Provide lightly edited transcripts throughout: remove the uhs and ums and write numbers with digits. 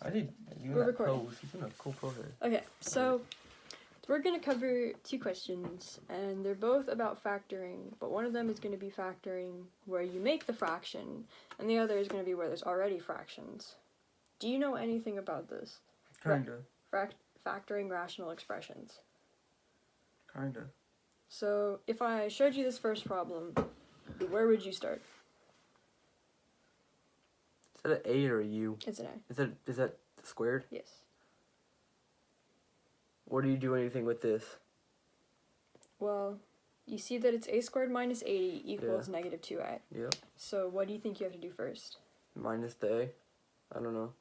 I did. You We're that recording. pose. You're doing a cool pose. Okay, so we're going to cover 2 questions, and they're both about factoring, but one of them is going to be factoring where you make the fraction, and the other is going to be where there's already fractions. Do you know anything about this? Kinda. Factoring rational expressions. Kinda. So, if I showed you this first problem, where would you start? Is that an A or a U? It's an A. Is that squared? Yes. Or do you do anything with this? Well, you see that it's a squared minus 80 equals negative 2a. Yep. So, what do you think you have to do first? Minus the A. I don't know.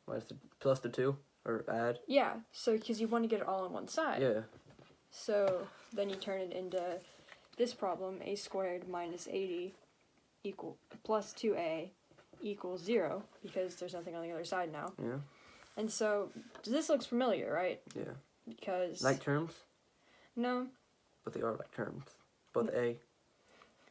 Plus the 2? Or add? Yeah, so because you want to get it all on one side. Yeah. So then you turn it into this problem, a squared minus 80 plus 2a equals 0, because there's nothing on the other side now. Yeah. And so this looks familiar, right? Yeah. Because... Like terms? No. But they are like terms. Both A.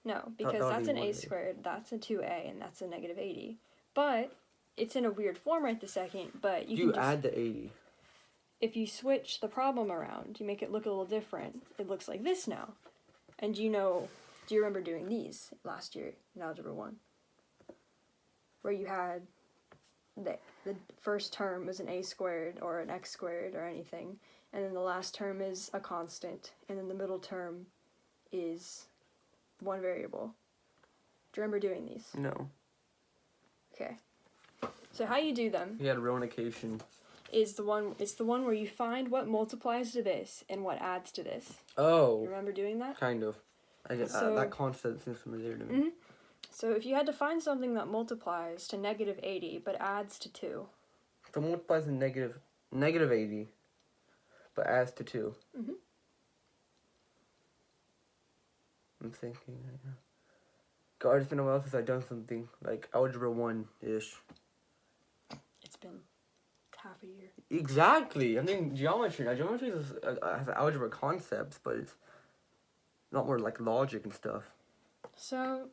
No, because that's an a squared, that's a 2a, and that's a negative 80. But it's in a weird form right this second, but you can just... add the 80. If you switch the problem around, you make it look a little different. It looks like this now. And do you remember doing these last year in Algebra 1? Where you had the first term was an a squared or an x squared or anything, and then the last term is a constant, and then the middle term is one variable. Do you remember doing these? No. Okay. So how you do them... We had row indication. It's the one where you find what multiplies to this and what adds to this. Oh. You remember doing that? Kind of. I guess that concept seems familiar to me. Mm-hmm. So if you had to find something that multiplies to negative 80 but adds to 2. So multiplies to negative 80, but adds to 2. Mm-hmm. I'm thinking right now. God, it's been a while since I've done something like Algebra 1-ish. It's been half a year. Exactly. I mean, geometry. Now, geometry has algebra concepts, but it's not more like logic and stuff. So,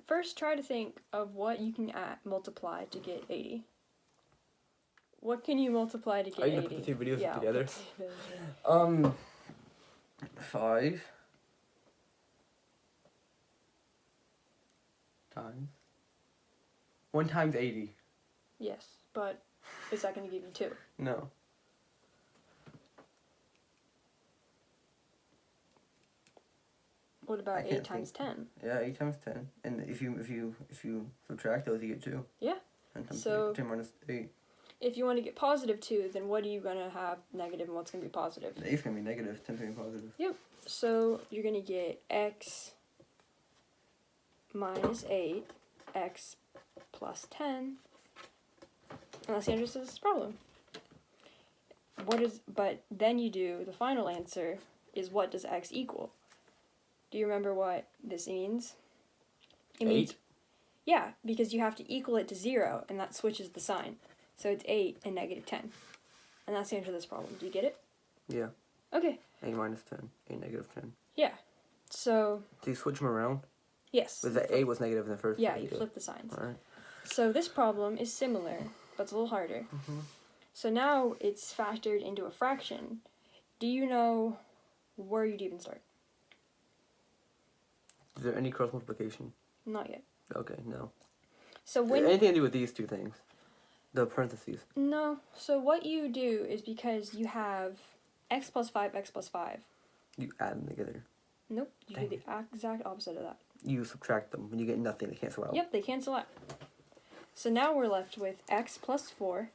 first try to think of what you can multiply to get 80. What can you multiply to get 80? Put the 2 videos Yeah, together. I'll put the 5 times 1 times 80. Yes, but is that going to give you 2? No. What about 8 times 10? Yeah, 8 times 10. And if you subtract those, you get 2. Yeah. 10 times So 10 minus 8. If you want to get positive 2, then what are you going to have negative and what's going to be positive? 8's going to be negative, 10's going to be positive. Yep. So you're going to get x minus 8, x plus 10. And that's the answer to this problem. But then you do, the final answer is what does x equal? Do you remember what this means? It means, 8? Yeah, because you have to equal it to 0, and that switches the sign. So it's 8 and negative 10. And that's the answer to this problem. Do you get it? Yeah. Okay. 8 minus 10. 8 negative 10. Yeah. So... Do you switch them around? Yes. But the 8 was negative in the first Yeah, place. you flip the signs. Alright. So this problem is similar, but it's a little harder. Mm-hmm. So now it's factored into a fraction. Do you know where you'd even start? Is there any cross multiplication? Not yet. Okay, no. So when... Anything to do with these 2 things? The parentheses. No. So what you do is because you have x plus 5, x plus 5. You add them together. Nope. You do the exact opposite of that. You subtract them. When you get nothing, they cancel out. Yep, they cancel out. So now we're left with x plus 4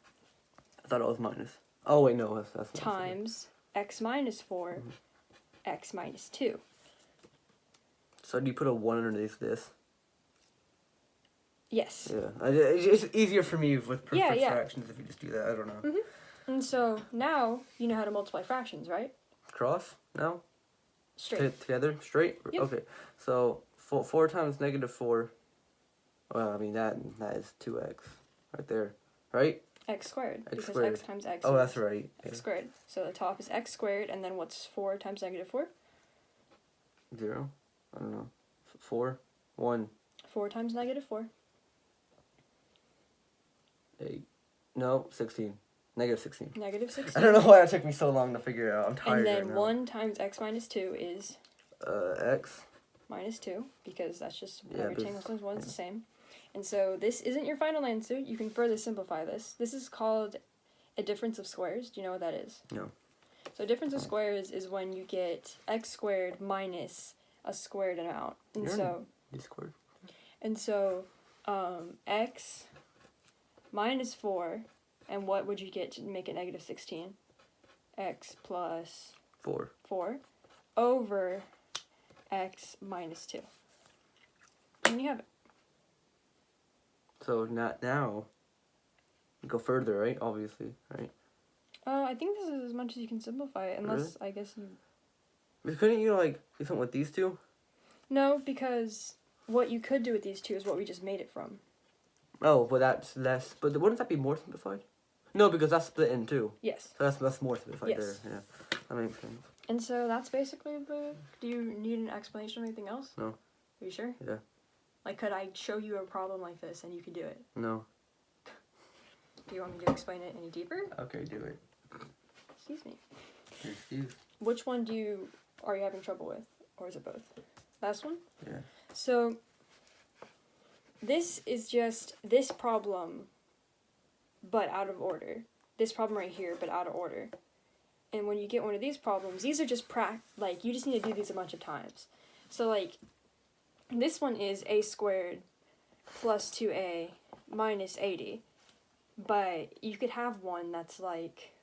I thought it was minus. Oh, wait, no. That's times x minus 4, x minus 2. So do you put a 1 underneath this? Yes. Yeah. It's easier for me with Yeah. fractions if you just do that. I don't know. Mm-hmm. And so now you know how to multiply fractions, right? Cross? No? Straight. Together? Straight? Yep. Okay. So 4 times negative 4. Well, I mean, that is 2x right there. Right? X squared. X because squared. x times x Oh, is that's right. x squared. So the top is x squared, and then what's 4 times negative 4? 0? I don't know. 4? 1. 4 times negative 4. 8. No, 16. Negative 16. Negative 16. I don't know why it took me so long to figure it out. I'm tired And then right now. 1 times x minus 2 is X. minus 2, because that's just Yeah, rectangle because- times 1 is the same. And so this isn't your final answer. You can further simplify this. This is called a difference of squares. Do you know what that is? No. So a difference of squares is when you get x squared minus a squared amount. And You're in so Discord. x minus 4, and what would you get to make it negative 16? X plus 4. 4 over x minus 2. And you have it. So now, you go further, right? Obviously, right? I think this is as much as you can simplify it, unless I guess you... But couldn't you, like, do something with these two? No, because what you could do with these two is what we just made it from. Oh, but that's less. But wouldn't that be more simplified? No, because that's split in two. Yes. So that's more simplified Yes. there. Yeah, that makes sense. And so that's basically the... Do you need an explanation of anything else? No. Are you sure? Yeah. Like, could I show you a problem like this and you could do it? No. Do you want me to explain it any deeper? Okay, do it. Excuse me. Excuse. Which one are you having trouble with? Or is it both? Last one? Yeah. So, this is just this problem, but out of order. This problem right here, but out of order. And when you get one of these problems, these are just like, you just need to do these a bunch of times. So, like, this one is a squared plus 2a minus 80. But you could have one that's like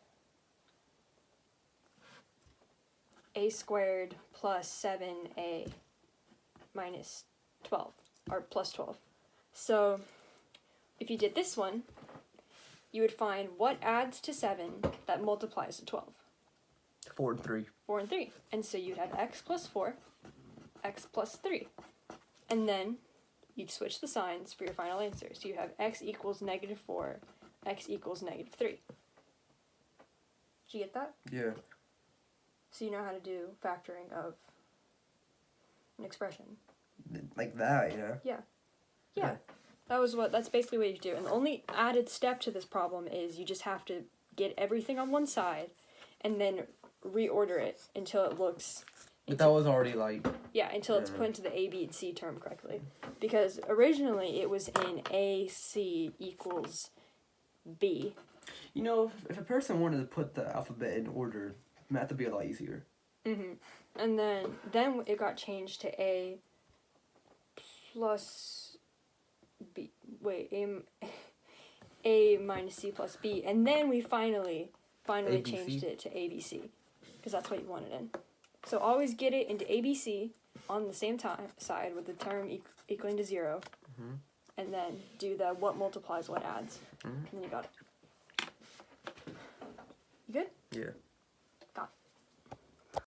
a squared plus 7a minus 12, or plus 12. So, if you did this one, you would find what adds to 7 that multiplies to 12. 4 and 3. 4 and 3. And so you'd have x plus 4, x plus 3. And then you'd switch the signs for your final answer. So you have x equals negative 4, x equals negative 3. Did you get that? Yeah. So you know how to do factoring of an expression. Like that, yeah. Yeah. Yeah. That's basically what you do. And the only added step to this problem is you just have to get everything on one side and then reorder it until it looks... But that was already like... Yeah, until it's put into the A, B, and C term correctly. Because originally it was in A, C equals B. You know, if a person wanted to put the alphabet in order, math would be a lot easier. Mm-hmm. And then it got changed to A plus B. Wait, A minus C plus B. And then we finally ABC? changed it to ABC. Because that's what you wanted in. So always get it into ABC on the same side with the term equaling to 0. Mm-hmm. And then do the what multiplies what adds. Mm-hmm. And then you got it. You good? Yeah.